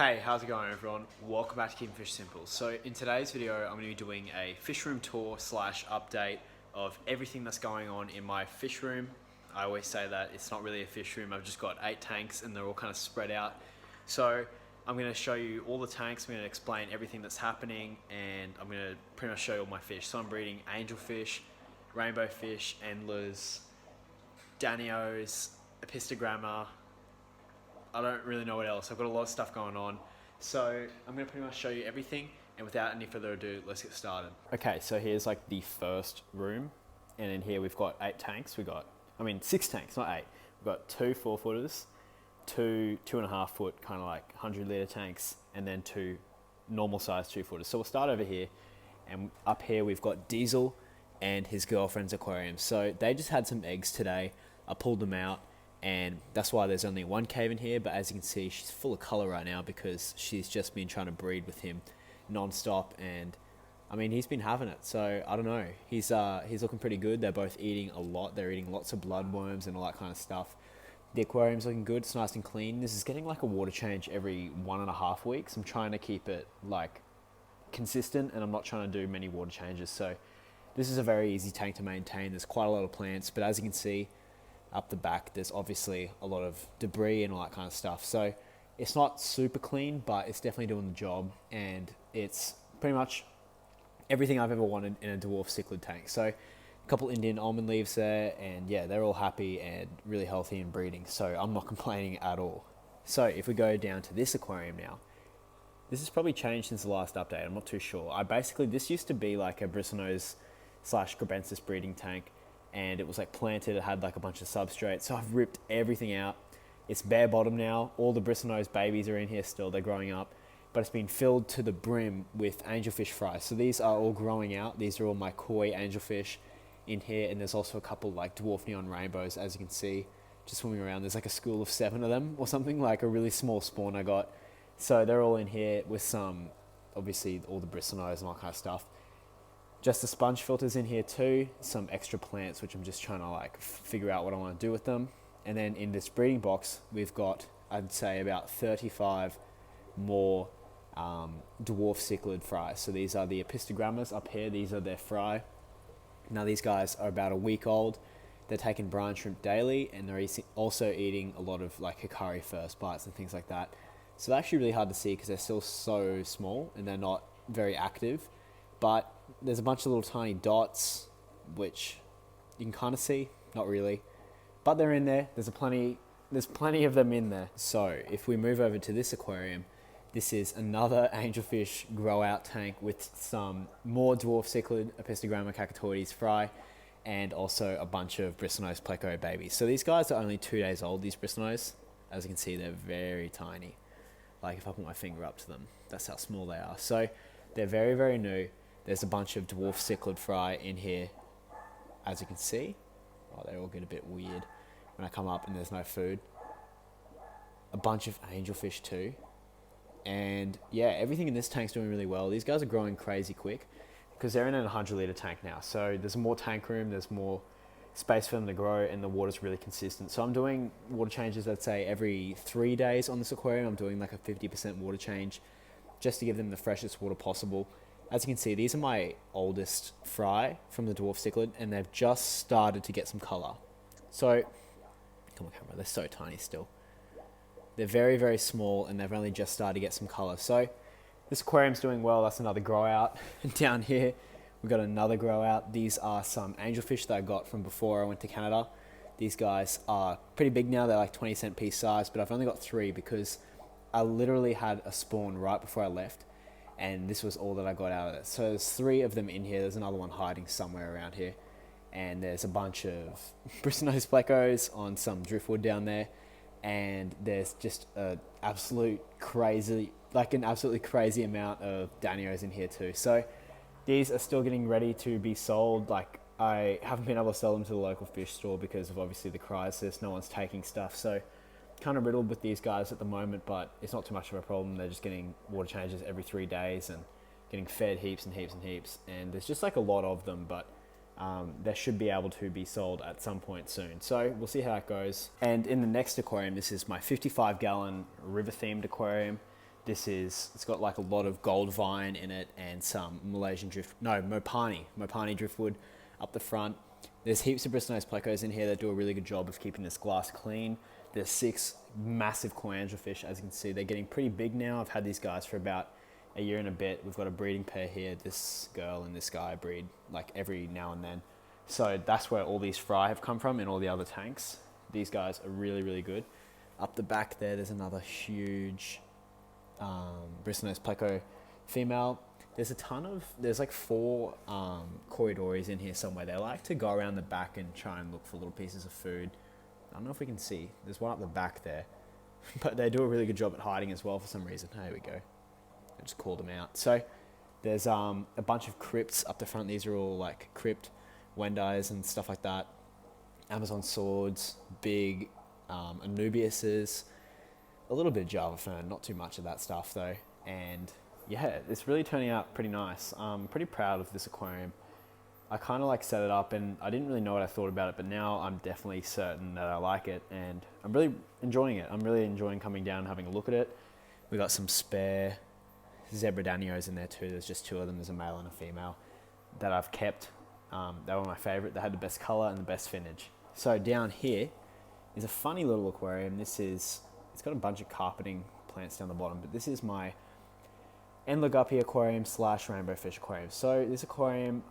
Hey, how's it going everyone? Welcome back to Keeping Fish Simple. So in today's video, I'm going to be doing a fish room tour slash update of everything that's going on in my fish room. I always say that it's not really a fish room. I've just got 8 tanks and they're all kind of spread out. So I'm going to show you all the tanks. I'm going to explain everything that's happening and I'm going to pretty much show you all my fish. So I'm breeding angelfish, rainbow fish, endlers, danios, apistogramma. I don't really know what else. I've got a lot of stuff going on. So I'm going to pretty much show you everything. And without any further ado, let's get started. Okay, so here's like the first room. And in here we've got 8 tanks. 6 tanks, not 8. We've got 2 4-footers, 2 2.5 foot kind of like 100 litre tanks, and then 2 normal size 2-footers. So we'll start over here. And up here we've got Diesel and his girlfriend's aquarium. So they just had some eggs today. I pulled them out. And that's why there's only 1 cave in here, but as you can see, she's full of colour right now because she's just been trying to breed with him non-stop, and I mean, he's been having it, so I don't know. He's looking pretty good. They're both eating a lot. They're eating lots of bloodworms and all that kind of stuff. The aquarium's looking good. It's nice and clean. This is getting like a water change every 1.5 weeks. I'm trying to keep it like consistent, and I'm not trying to do many water changes, so this is a very easy tank to maintain. There's quite a lot of plants, but as you can see, up the back there's obviously a lot of debris and all that kind of stuff, so it's not super clean, but it's definitely doing the job, and it's pretty much everything I've ever wanted in a dwarf cichlid tank. So a couple Indian almond leaves there, and yeah, they're all happy and really healthy and breeding, so I'm not complaining at all. So if we go down to this aquarium now, this has probably changed since the last update. I'm not too sure. This used to be like a bristlenose slash grabensis breeding tank, and it was like planted. It had like a bunch of substrate, so I've ripped everything out. It's bare bottom now. All the bristlenose babies are in here still. They're growing up, but it's been filled to the brim with angelfish fry. So these are all growing out. These are all my koi angelfish in here, and there's also a couple like dwarf neon rainbows, as you can see, just swimming around. There's like a school of 7 of them or something, like a really small spawn I got. So they're all in here with some, obviously all the bristlenose and all that kind of stuff. Just the sponge filters in here too, some extra plants which I'm just trying to like figure out what I want to do with them. And then in this breeding box we've got, I'd say, about 35 more dwarf cichlid fry. So these are the apistogrammas up here. These are their fry. Now these guys are about a week old. They're taking brine shrimp daily, and they're also eating a lot of like hikari first bites and things like that. So they're actually really hard to see because they're still so small and they're not very active. But there's a bunch of little tiny dots, which you can kind of see, not really, but they're in there. There's plenty of them in there. So if we move over to this aquarium, this is another angelfish grow out tank with some more dwarf cichlid Apistogramma cacatoides fry, and also a bunch of bristlenose pleco babies. So these guys are only 2 days old, these bristlenose. As you can see, they're very tiny. Like if I put my finger up to them, that's how small they are. So they're very, very new. There's a bunch of dwarf cichlid fry in here, as you can see. Oh, they all get a bit weird when I come up and there's no food. A bunch of angelfish too. And yeah, everything in this tank's doing really well. These guys are growing crazy quick because they're in a 100 litre tank now. So there's more tank room, there's more space for them to grow, and the water's really consistent. So I'm doing water changes, I'd say, every 3 days on this aquarium. I'm doing like a 50% water change just to give them the freshest water possible. As you can see, these are my oldest fry from the dwarf cichlid, and they've just started to get some colour. So, come on camera, they're so tiny still. They're very, very small, and they've only just started to get some colour. So, this aquarium's doing well. That's another grow out. Down here, we've got another grow out. These are some angelfish that I got from before I went to Canada. These guys are pretty big now. They're like 20-cent piece size, but I've only got 3 because I literally had a spawn right before I left, and this was all that I got out of it. So there's 3 of them in here. There's another one hiding somewhere around here. And there's a bunch of bristlenose plecos on some driftwood down there. And there's just an absolutely crazy amount of danios in here too. So these are still getting ready to be sold. Like, I haven't been able to sell them to the local fish store because of obviously the crisis. No one's taking stuff. So kind of riddled with these guys at the moment, but it's not too much of a problem. They're just getting water changes every 3 days and getting fed heaps and heaps and heaps. And there's just like a lot of them, but they should be able to be sold at some point soon. So we'll see how it goes. And in the next aquarium, this is my 55-gallon river-themed aquarium. It's got like a lot of gold vine in it and some Mopani driftwood up the front. There's heaps of bristlenose plecos in here that do a really good job of keeping this glass clean. There's 6 massive koi angelfish, as you can see. They're getting pretty big now. I've had these guys for about a year and a bit. We've got a breeding pair here. This girl and this guy breed like every now and then. So that's where all these fry have come from in all the other tanks. These guys are really, really good. Up the back there's another huge bristlenose pleco female. There's like 4 corridors in here somewhere. They like to go around the back and try and look for little pieces of food. I don't know if we can see. There's one up the back there. But they do a really good job at hiding as well for some reason. Here we go. I just called them out. So there's a bunch of crypts up the front. These are all like crypt Wendais and stuff like that. Amazon swords, big Anubiuses, a little bit of Java fern, not too much of that stuff though. And yeah, it's really turning out pretty nice. I'm pretty proud of this aquarium. I kind of like set it up and I didn't really know what I thought about it, but now I'm definitely certain that I like it and I'm really enjoying it. I'm really enjoying coming down and having a look at it. We got some spare zebra danios in there too. There's just 2 of them. There's a male and a female that I've kept. They were my favorite. They had the best color and the best finnage. So down here is a funny little aquarium. It's got a bunch of carpeting plants down the bottom, but this is my Endler Guppy aquarium / rainbow fish aquarium. So this aquarium,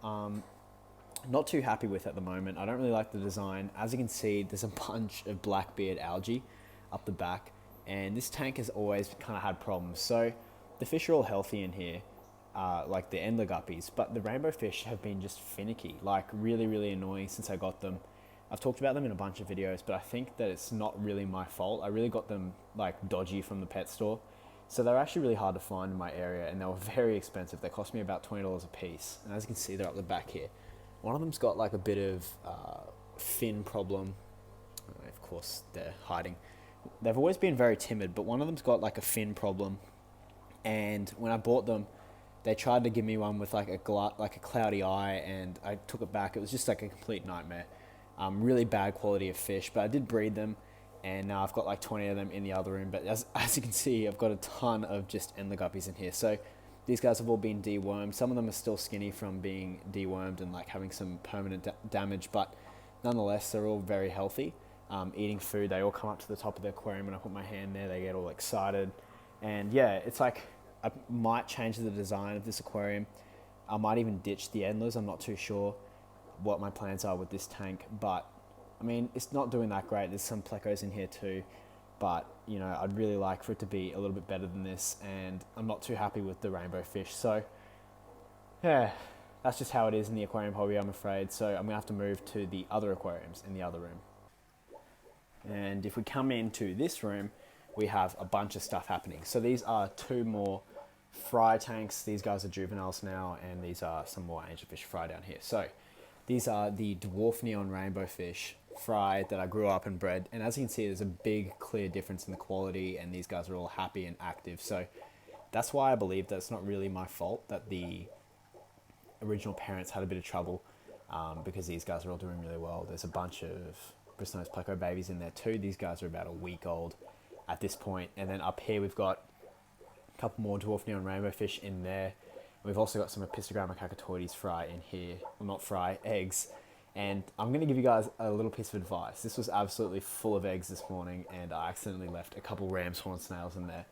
not too happy with at the moment. I don't really like the design. As you can see, there's a bunch of blackbeard algae up the back, and this tank has always kind of had problems. So the fish are all healthy in here, like the Endler guppies, but the rainbow fish have been just finicky, like really, really annoying since I got them. I've talked about them in a bunch of videos, but I think that it's not really my fault. I really got them like dodgy from the pet store. So they're actually really hard to find in my area, and they were very expensive. They cost me about $20 a piece. And as you can see, they're up the back here. One of them's got like a bit of fin problem. Of course, they're hiding. They've always been very timid, but one of them's got like a fin problem. And when I bought them, they tried to give me one with like a cloudy eye, and I took it back. It was just like a complete nightmare. Really bad quality of fish, but I did breed them, and now I've got like 20 of them in the other room. But as you can see, I've got a ton of just Endler guppies in here. So these guys have all been dewormed. Some of them are still skinny from being dewormed and like having some permanent damage, but nonetheless, they're all very healthy. Eating food, they all come up to the top of the aquarium, and I put my hand there, they get all excited. And yeah, it's like I might change the design of this aquarium. I might even ditch the Endlers. I'm not too sure what my plans are with this tank, but I mean, it's not doing that great. There's some plecos in here too, but you know, I'd really like for it to be a little bit better than this, and I'm not too happy with the rainbow fish. So yeah, that's just how it is in the aquarium hobby, I'm afraid. So I'm gonna have to move to the other aquariums in the other room. And if we come into this room, we have a bunch of stuff happening. So these are 2 more fry tanks. These guys are juveniles now, and these are some more angelfish fry down here. So these are the dwarf neon rainbow fish fry that I grew up and bred. And as you can see, there's a big clear difference in the quality, and these guys are all happy and active. So that's why I believe that it's not really my fault that the original parents had a bit of trouble, because these guys are all doing really well. There's a bunch of bristlenose pleco babies in there too. These guys are about a week old at this point. And then up here we've got a couple more dwarf neon rainbow fish in there. We've also got some Apistogramma cacatoides fry in here. Well, not fry, eggs. And I'm going to give you guys a little piece of advice. This was absolutely full of eggs this morning, and I accidentally left a couple ram's horn snails in there,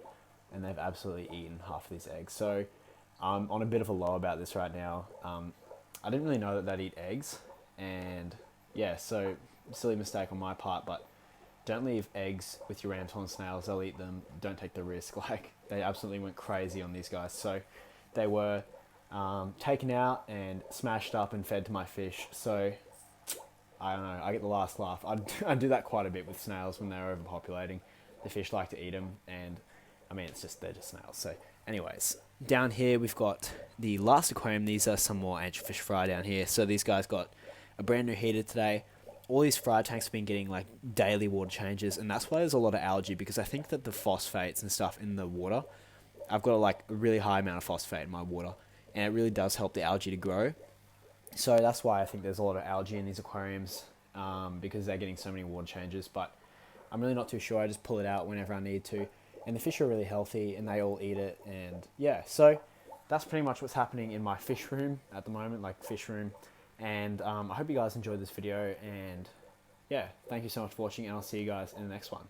and they've absolutely eaten half of these eggs. So I'm on a bit of a low about this right now. I didn't really know that they'd eat eggs, and yeah, so silly mistake on my part, but don't leave eggs with your ram's horn snails. They'll eat them. Don't take the risk. Like, they absolutely went crazy on these guys. So they were taken out and smashed up and fed to my fish. So I don't know, I get the last laugh. I do that quite a bit with snails when they're overpopulating. The fish like to eat them, and I mean, they're just snails. So anyways, down here we've got the last aquarium. These are some more angelfish fry down here. So these guys got a brand new heater today. All these fry tanks have been getting like daily water changes, and that's why there's a lot of algae, because I think that the phosphates and stuff in the water, I've got like a really high amount of phosphate in my water, and it really does help the algae to grow. So that's why I think there's a lot of algae in these aquariums, because they're getting so many water changes. But I'm really not too sure. I just pull it out whenever I need to. and the fish are really healthy and they all eat it. And yeah, so that's pretty much what's happening in my fish room at the moment, like fish room. And I hope you guys enjoyed this video, and yeah, thank you so much for watching, and I'll see you guys in the next one.